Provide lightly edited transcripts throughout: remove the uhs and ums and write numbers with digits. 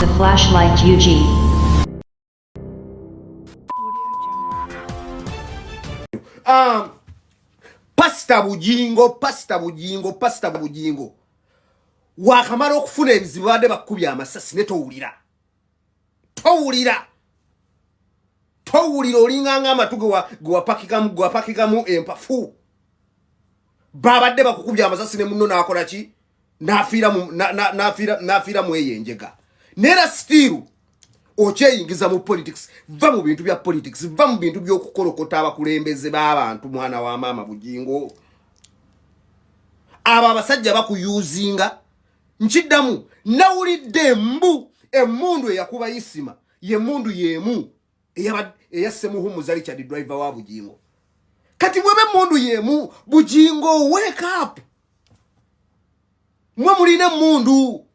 the flashlight UG. Pastor Bugingo. Wakamara okufuna ebizibu bade bakubya amasasi ne towulira. Towulira olinganga amatugo gwapakikamu empafu. Babadde bakukubya amasasi ne munno nakola ki? Nafira mu eyenjega. Nera still okyeyingiza mu politics. Va mu bintu bya politics, va mu bintu by'okukolokota abakulembeze b'abantu mwana wa mama Bugingo. Aba abasajja bakuyuzinga. Nchiddamu nawulidde emundu eyakuba isima ye mundu yemu eyassemu Mbu Richard driver wa Bugingo. Kati mwebe mundu yemu Bugingo, wake up. Mwe muline mundu.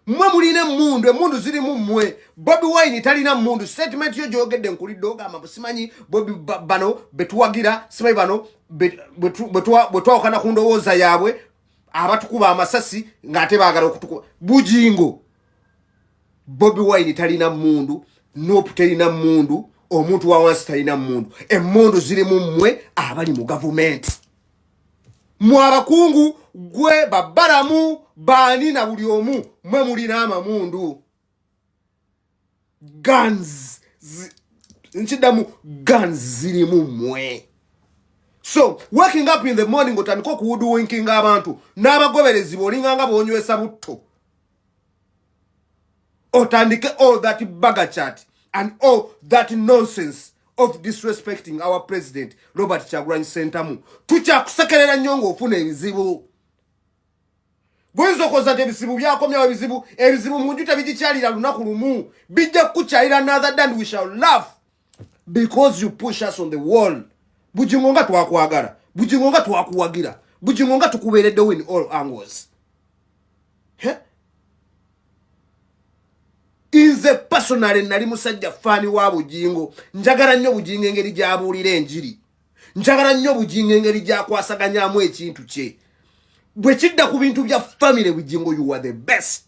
Mwe muline mundu, emundu ziri mu mmwe. Bobi Wine talina mundu. Statement yo jogedde nkulidde ogamba simanyi Bobi bano betuwagira, simanyi bano bwetwawukana ku ndowooza yaabwe abatukuba amasasi ng'ate baagala okutukuba. Bugingo, Bobi Wine talina mundu, Nopu talina mundu, omuntu wa wansi talina mundu. Emundu ziri mu mmwe abali mu gavumenti. Mwabakungu gwe babaramu bani na buli omu mwe mulina amamundu. Guns nchidamu guns ziri mu mmwe. So waking up in the morning otandika okuwuduwinkinga abantu n'abagoberezi bolinganga bonywesa butto. Otandike all that bagger chat and all that nonsense of disrespecting our president Robert Kyagulanyi Ssentamu. Tukyakusekerera nnyo ng'ofuna ebizibu. Bwenzo koza ebizibu byakomyawo ebizibu munju tebigikyalira lunaku lumu. Bijja kukyalira another day and we shall laugh because you push us on the wall. Bugingo nga twakwagala. Bugingo nga twakuwagira. Bugingo nga tukubeereddewo in all angles. Inze personally nali musajja fani wa Bugingo. Njagala nnyo Bugingo engeri gy'abuulira enjiri. Njagala nnyo Bugingo engeri gy'akwasaganyamu ekintu kye. Bwe kidda ku bintu bya family Bugingo, you are the best.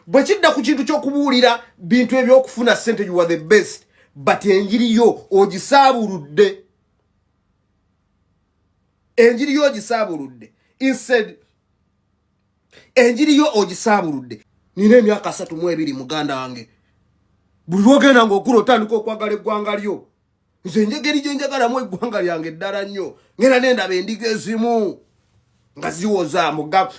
Bwe kidda ku kintu ky'okubuulira bintu eby'okufuna ssente, you are the best. But enjiri yo ogisaabuludde. Enjiri yo ogisaabuludde. Instead enjiri yo ogisaabuludde. Nina emyaka 32 muganda wange. Buli lwogenda ng'okula otandika okwagala eggwanga lyo. Nze njegeri gye njagalamu eggwanga lyange ddala nnyo. Ngenda nendaba endiga ezimu nga ziwoza mba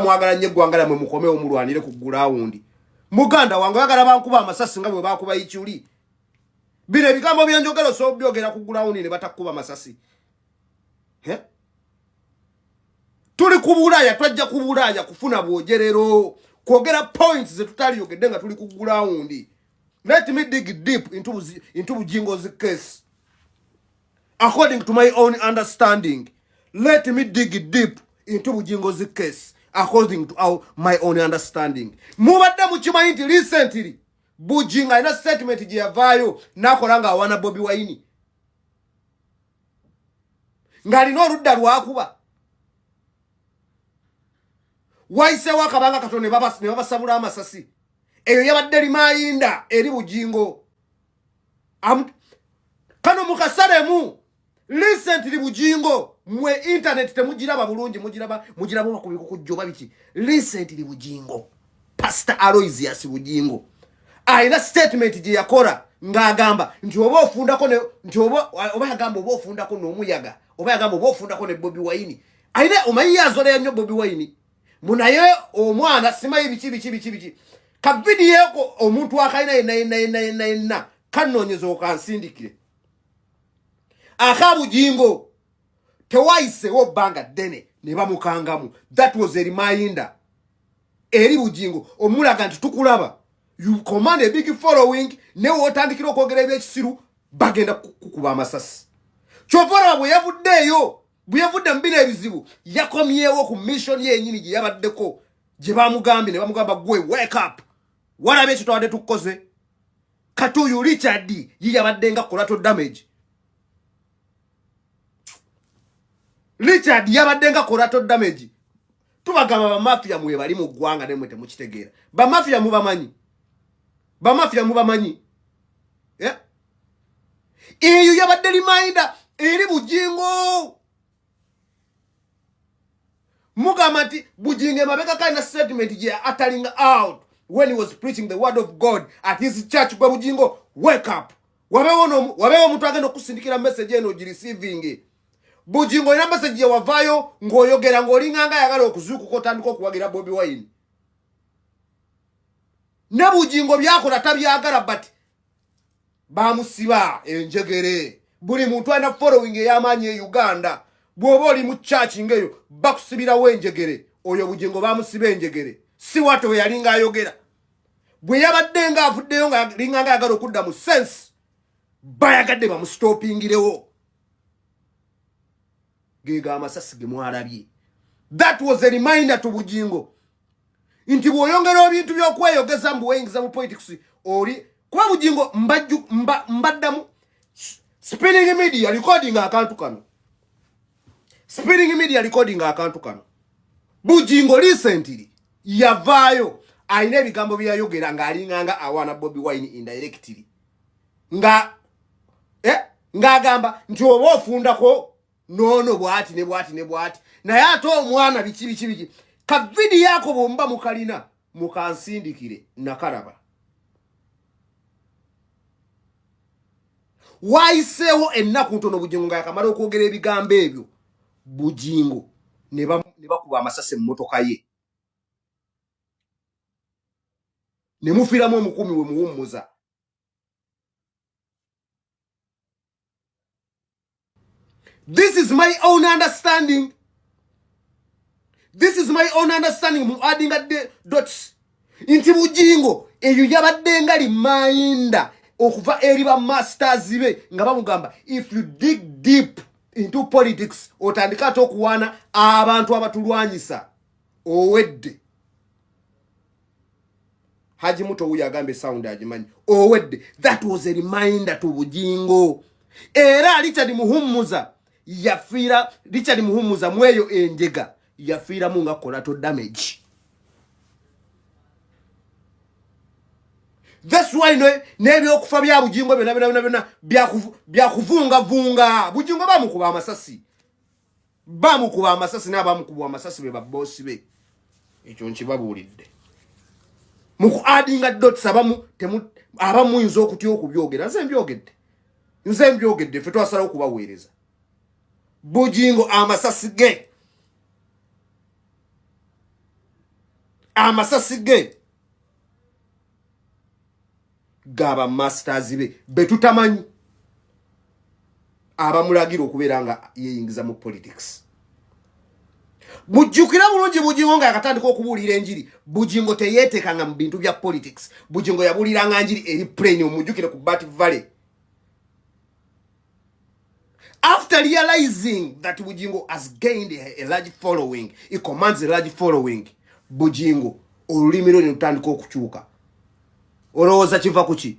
mwagala nnyo eggwanga lyammwe mukomewo mulwanire ku gulawundi. Muganda wange oyagala bankuba amasasi nga bwe bakuba Ikyuli. Bino ebigambo byenjogera so byogera ku gulawundi ne batakuba amasasi. Tuli ku Bulaaya, twajja ku Bulaaya kufuna bwogerero. Kwogera points ze tutaliyogedde nga tuli ku gulawundi. Let me dig deep into Bugingo's case. According to my own understanding, let me dig deep into Bugingo's case. According to my own understanding. Mubadde mukimanyi nti recently Bugingo alina statement gye yavaayo n'akola nga awana Bobi Wine. Ng'alina oludda lwakuba. Waisewo akabanga katono ne babasabula amasasi. Eyo yabadde limayinda eri Bugingo. Kano mukasalemu recently Bugingo mwe internet temugiraba bulungi mugiraba bakubiko kujjoba biki. Recently Bugingo Pastor Aloysius Bugingo ayina statement gye yakola ng'agamba nti oba ofundako nti oba yagamba oba ofundako n'omuyaga oba yagamba oba ofundako ne Bobi Wine. Ayina omanyi yazola nnyo Bobi Wine. Munaye omwana simayi biki. Ka video ko omuntu akayina na kanonyeza okansindikire. Aka Bugingo tewaise wo banga dene ne bamukangamu. That was a reminder. Eri Bugingo omulaga nti tukulaba. You command a big following ne wotandikira okwogera ebyekisiru bagenda kukuba amasasi. Kyovora bwe yavuddeyo bwe yavudde mbina ebizibu yakomyewo ku mission yennyini gye yabaddeko gye bamugambye ne bamugamba gwe wake up. Walabe ekyo twadde tukoze. Mbu Richard ye yabadde nga collateral damage. Richard yabadde nga collateral damage tubagamba bamafia mwe bali mu ggwanga nemwe temukitegeera. Bamafia mubamanyi. Bamafia mubamanyi. Yeah. Eyo yabadde reminder eri Bugingo. Mugamba nti Bugingo mabeka kind of statement je uttering out when he was preaching the word of God at his church. Gwa Bugingo, wake up. Wabewo mtu agenda okusindikira message eno receiving. Bugingo ina message ya wavayo ngoyogera ngolinganga yagala okuzuku ko tandiko okuwagira Bobi Wine. Ne Bugingo byakola tabyagala but bamusiba enjegere. Buli muntu ana following yamanyi e Uganda. Bwoba oli mu church ngeyo bakusibira wenjegere. Oyo Bugingo bamusiba enjegere. Si watu we yalinga ayogera. Bwe yabadde nga avuddeyo nga linganga yagala okudda mu sense. Bayagadde bamustopingirewo. Gega amasasi ge mwalabye. That was a reminder to Bugingo. Inti bwoyongera ebintu byokweyogeza mbu weyingiza mu politics oli kuba Bugingo mbaddamu spinning media recording akantu kano. Spinning media recording akantu kano. Bugingo recently yavaayo ayina ebigambo byayogera ng'alinganga awana Bobi Wine indirectly. Ng'agamba nti oba ofundako nono bwati ne bwati ne bwati. Naye ate omwana biki. Ka video yako bomba mukalina mukansindikire nakalaba. Waiseho ennaku ntono Bugingo nga yakamala okwogera ebigambo ebyo. Bugingo ne bakuba amasase mu motoka ye. Ne mufiramu omukumi we muwummuza. This is my own understanding. This is my own understanding. Mu adding the dots. Inti Bugingo eyo yabadde nga limayinda okuva eri ba masters be nga bamugamba if you dig deep into politics otandika okuwana abantu abatulwanyisa owedde. Haji muto uya agambe sound ajimanyi owedde. That was a reminder to Bugingo. Era Richard Muhumuza yafira Richard Muhumuza mweyo enjega yafira munga collateral damage. That's why nebyo okufa bya Bugingo byona byakuvunga vunga. Bugingo bamukuba amasasi. Bamukuba amasasi n'abamukuba amasasi be babbosi be. Ekyo nkibabulidde. Muku addinga dots abamu yinza okutya okubyogera. Nze mbyogedde ffe twasala okubaweereza. Bugingo amasasi ge. Amasasi ge. Gaba masters be betutamanyi abamulagira okubeera nga yeyingiza mu politics. Mujjukira bulungi Bugingo nga yakatandika okubuulira enjiri. Bugingo teyeetekanga mu bintu bya politics. Bugingo yabuuliranga enjiri eri plain omujjukire ku Bat Valley. After realizing that Bugingo has gained a large following, he commands a large following, Bugingo olulimi lwe lutandika okukyuka. Olowooza kiva kuki?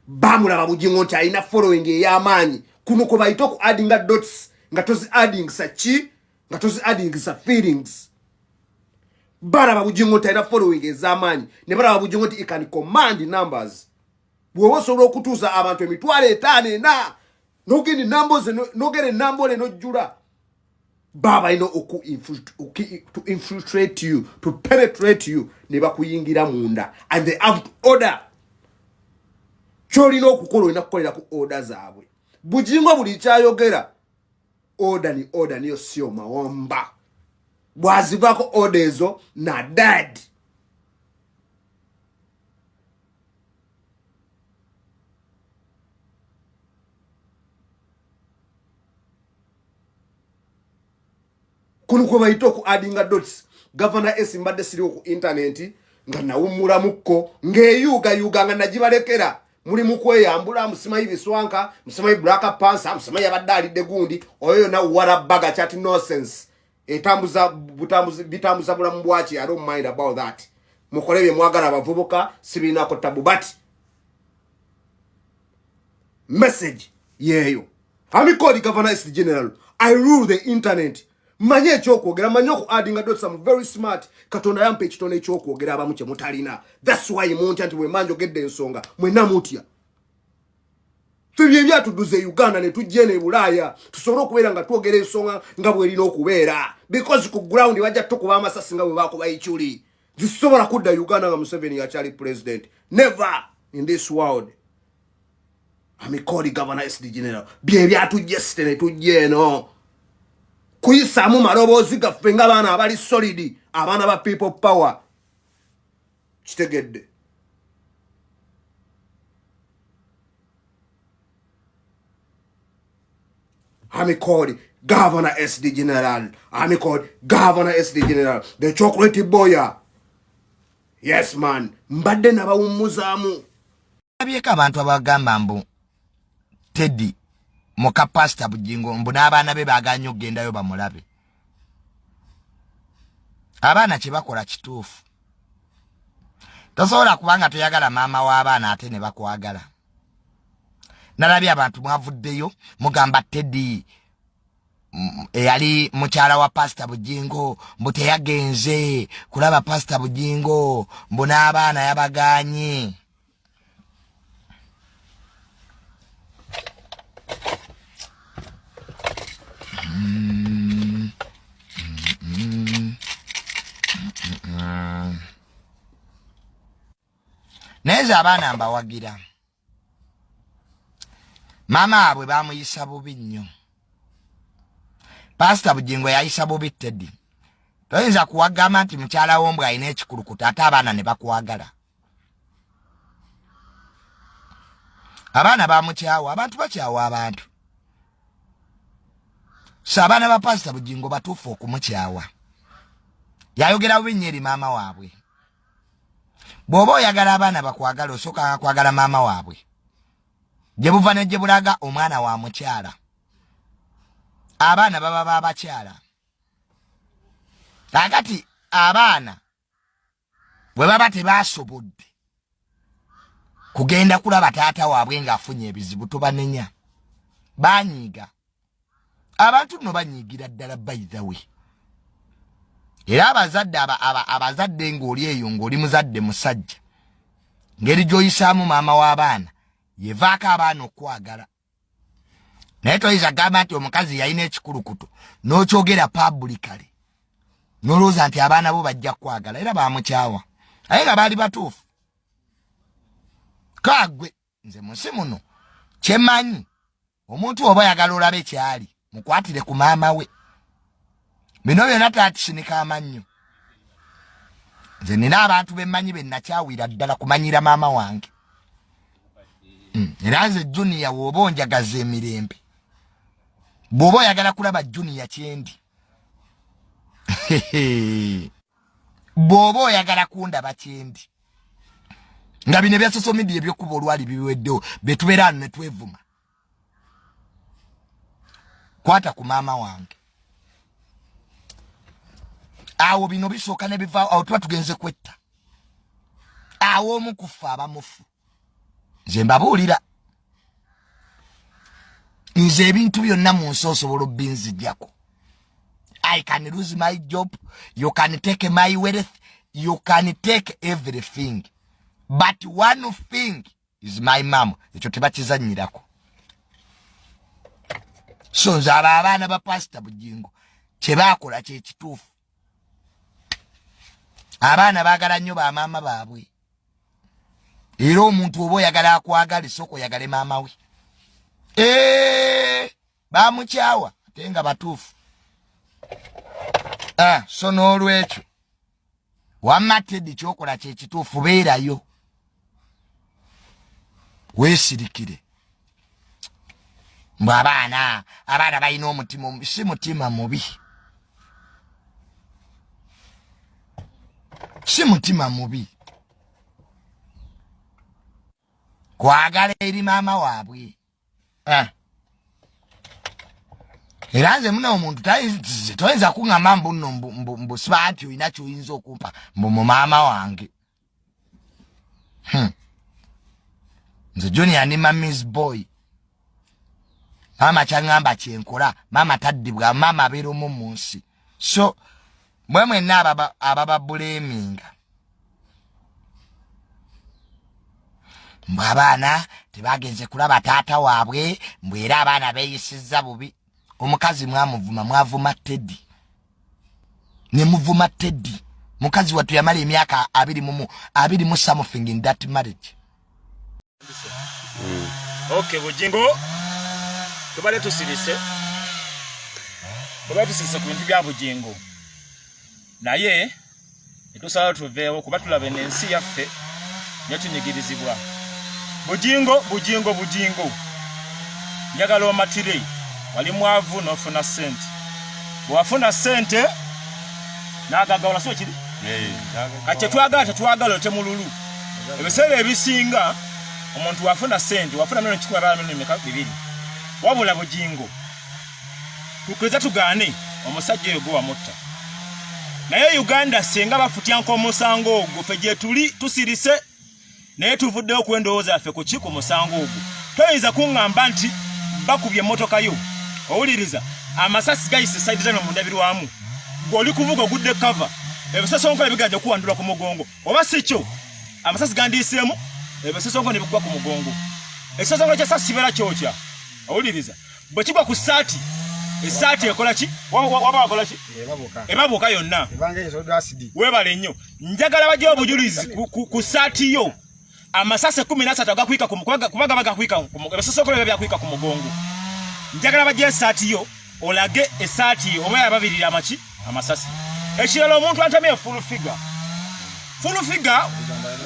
Bamulaba Bugingo nti alina following ey'amaanyi. Kuno kwe bayita oku addinga dots nga tozi adding sachi nga tozi adding sa feelings. Balaba Bugingo nti alina following ez'amaanyi. Ne balaba Bugingo nti he can command numbers. Bwe osobola okutuuza abantu 5,000 nogende nambole nojjula. Baba ino to infiltrate you, to penetrate you, ne bakuyingira munda. And they have order. Kyolina okukola olina kukolera ku order zaabwe. Bugingo buli kyayogera order niyo sio mawamba. Bwazivako order ezo na dad. Kuno kwe bayita oku addinga dots. Governor S mbadde siri ku internet nga nawumula mukko ng'eyuuga nga nagibalekera. Muli mukweyambula musimayi biswanka, musimayi Black Panther, musimayi abadde alidde gundi. Oyo na warabaga chat nonsense. Bitambuza bulamu bwaki. I don't mind about that. Mukole bye mwagala abavubuka sibinako tabu but message yeyo. Ami call the Governor S General. I rule the internet. manye ekyokwogera manye oku addinga dots am very smart katonda yampa ekitone ekyokwogera abamu kye mutalina. That's why muntya nti bwe manjogedde ensonga mwenna mutya. Tubye byatuduze Uganda ne tujje ne Bulaaya tusobole okubeera nga twogera ensonga nga bwerina okubeera because ku ground wajja tukuba amasasi nga bwe bakuba ichuli. Zisobola kudda Uganda nga Museveni yakyali president. Never in this world. Amikodi Governor SD General. Bye byatujje sitene tujje no. Kuyisamu maloboozi gaffe nga abaana abali solid, abaana ba people power. Kitegedde. Amikodi Governor SD General. Amikodi Governor SD General. The chocolate boya. Yes man. Mbadde nabawumuzamu. Abyeka abantu abagamba mbu Teddy Moka Pastor Bugingo mbu n'abaana be baganye okugendayo bamulabe. Abaana kye bakola kituufu. Tosobola kubanga toyagala maama w'abaana ate ne bakwagala. Nalabye abantu mwavuddeyo mugamba Teddy yali mukyala wa Pastor Bugingo mbu teyagenze kulaba Pastor Bugingo mbu n'abaana yabaganye. Neza abaana mbawagira. Mama abwe bamuyisa bubi nnyo. Pastor Bugingo yayisa bubi Teddy. Toyinza kuwagamba nti mukyala w'ombwa alina ekikulukuta ate abaana ne bakwagala. Abaana bamukyawa, abantu bakyawa abantu. Abaana ba Pastor Bugingo batuufu okumukyawa. Yayogera bubi nnyo eri maama waabwe. Bw'oba oyagala abaana bakwagala osooka kwagala maama waabwe. Gye buva ne gye bulaga omwana wa mukyala. Abaana baba babakyala. Kakati abaana bwe baba tebaasobodde kugenda kulaba taata waabwe ng'afunye ebizibu tobanenya. Banyiiga. Abantu nno banyiigira ddala by the way. Era abazadde ng'oli eyo ng'oli muzadde musajja. Ngeri gy'oyisaamu maama w'abaana yevaako abaana okwagala. Naye toyinza gamba nti omukazi yalina ekikulukuto n'okyogera publicly n'olowooza nti abaana bo bajja kwagala era bamukyawa naye nga baali batuufu. Kagwe nze munsi muno kyemanyi omuntu oba oyagala olabe kyali mukwatire ku maama we. Bino byonna taatisinika amannyo. Nze nina abantu bemmanyi be nakyawira ddala kumanyira maama wange. Era nze Junior w'oba onjagaza emirembe. Bw'oba oyagala kulaba Junior kyendi. Bw'oba oyagala kundaba kyendi. Nga bino bya social media ebyokuba olwali biweddewo betubeera ne twevuma. Kwata ku maama wange. Awo bino bisooka ne biva awo tuba tugenze kwetta. Awo omu kufa abamufu. Nze mbabuulira. Nze ebintu byonna mu nsi osobola obbinzijjako. I can lose my job. You can take my wealth. You can take everything. But one thing is my mom. Ekyo tebakizannyirako. So nze abaana ba Pastor Bugingo kye baakola kye kituufu. Abaana baagala nnyo ba maama baabwe. Era omuntu oba oyagala akwagala sooka oyagale maama we. Bamukyawa ate nga batuufu. So n'olwekyo wamma Teddy kyokola kye kituufu beerayo. Weesirikire. Mbw abaana balina omutima omubi. Si mutima mubi. Si mutima mubi. Kwagala eri maama waabwe. Era nze muna omuntu toyinza kuŋŋamba mbu siba nti olina ky'oyinza okumpa mbu mu maama wange. Nze Junior ni mami's boy. Maama kyaŋŋamba kyenkola. Maama taddibwa. Maama abeera omu mu nsi. So mwe mwenna ababa buleminga mbwe abaana tebagenze kulaba taata waabwe mbwe era abaana beeyisizza bubi. Omukazi mwavuma Teddy ne muvuma Teddy. Mukazi watu yamala emyaka 20 something in that marriage. Okay, Bugingo tubale tusirise ku bintu bya Bugingo naye etusala tuveewo kuba tulabe n'ensi yaffe netunyigirizibwa. Bugingo njagala omatire wali mwavu n'ofuna sente. Bw'wafuna sente n'agagawula so kiri kati tetwagala temululu. Ebiseera ebisinga omuntu wafuna sente wafuna milioni 1.2 wabula Bugingo tukiriza tugaane omusajja oyo wamutta. Naye Uganda senga bafutya nk'omusango ogwo ffe gye tuli tusirise naye tuvuddeyo okwendowooza ffe ku kiku musango ogwo. Toyinza kuŋŋamba nti bakubye emmotoka yo owuliriza amasasi gayise sayidi zano mu ndabirwamu ng'oli kuvuga ogudde kava ebisasonkola bigajja kuwandulwa ku mugongo oba si kyo amasasi gandiiseemu ebisasonkola ne bigwa ku mugongo. Ekisasonkola ky'essasi kibeera kyotya owuliriza bwe kigwa ku ssaati esaati ekola ki wabakola ki ebabuuka yonna weebale nnyo. Njagala bajja obujulizi ku ssaati yo amasasi 13 agakwika kubanga bagakwika ebisasonkola byakwika ku mugongo. Njagala bajja esaati yo olage esaati oba yababirira amaki amasasi. Ekirala omuntu antamye full figure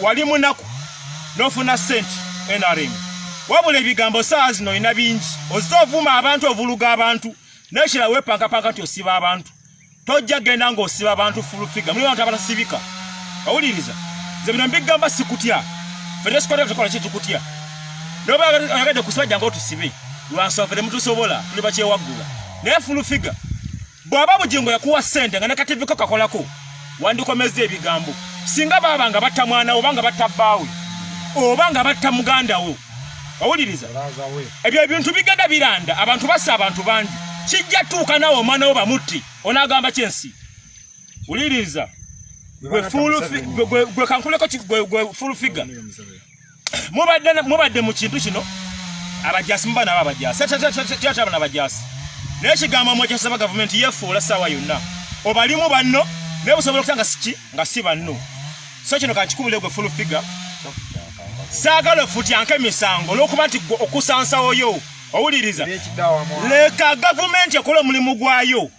wali munaku n'ofuna sente NRM wabula ebigambo saa zino olina bingi ozovuma abantu ovuluga abantu n'ekirala weepankapanga nti osiba abantu tojja genda ng'osiba abantu full figure muli abantu abatasibika owuliriza nze bino mbigamba sikutya fedde sikwata tukola ki tukutya noba oyagadde kusibajja ng'otusibe lwansonfere mutusobola tuli bakyewaggula naye full figure bw'aba Bugingo yakuwa sente nga ne kativiko kakolako wandikomeza ebigambo singa baba nga batta mwana oba nga batta bbaawe oba nga batta muganda wo owuliriza ebyo ebintu bigenda biranda abantu bassa abantu bangi kijja tuuka nawe omwana wo bamutti onaagamba kyensi wuliriza gwe kankuleko gwe full figure mubadde mu kintu kino abajasi muba nabo abajasi tyataba n'abajasi naye ekigambo mwe kyasaba gavumenti yeefuula ssaawa yonna obalimu banno naye busobola okuta nga si banno. So kino kankikubule gwe full figure saagala ofutyanka emisango olw'okuba nti okusansa oyo owuliriza leka gavumenti ekola omulimu gwayo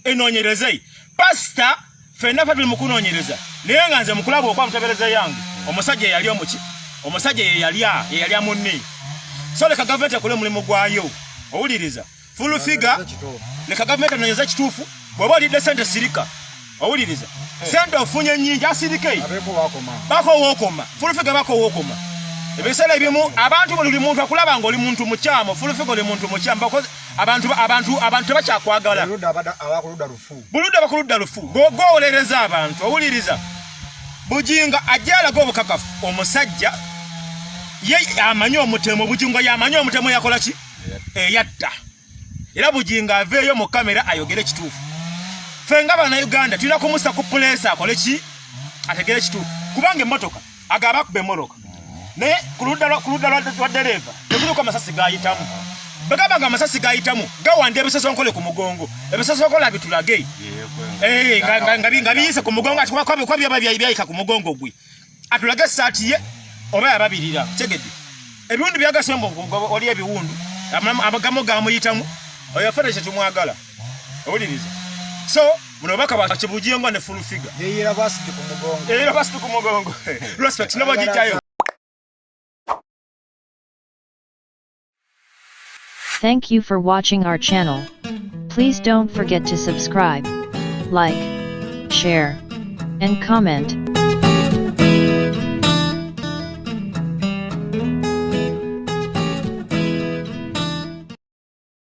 enoonyereze. Pasita ffenna ffe tuli mu kunoonyereza naye nga nze mukulaba okwa mutebereza yange omusajja yeyali omuki omusajja yeyalya munne. So leka gavumenti ekola omulimu gwayo owuliriza. Full figure leka gavumenti enoonyereza kituufu bw'oba olidde sente sirika owuliriza sente ofunye nnyingi asirike bako wookoma full figure bako wookoma. Ebiseera ebimu abantu buli muntu akulaba ng'oli muntu mukyamu full figure oli muntu mukyamu because abantu tebakyakwagala buludda abakuludda lufu gwowolereza abantu owuliriza. Bugingo ajja alaga obukakafu omusajja ye amanyi omutemo Bugingo yamanyi omutemo yakola ki yatta era Bugingo aveeyo mu kamera ayogere kituufu. Ffe nga Bannayuganda tulina kumusa ku puleesa akole ki ategere kituufu kubanga emmotoka agaba kuba emmoloka naye ku ludda lwa ddereeva tekuliko amasasi gayitamu bagamba nga amasasi gayitamu gawanda ebisasonkole ku mugongo ebisasonkole bitulage nga biyise ku mugongo ati kwa byaba byayika ku mugongo gwe atulage essaati ye oba yababirira tegedde ebiwundu byagasembo oli ebiwundu amagamo gamuyitamu oyo fere kye tumwagala owuliriza. So muno baka ba Bugingo ne full figure yeyira basiti ku mugongo respect nabo gitayo. Thank you for watching our channel. Please don't forget to subscribe, like, share, and comment.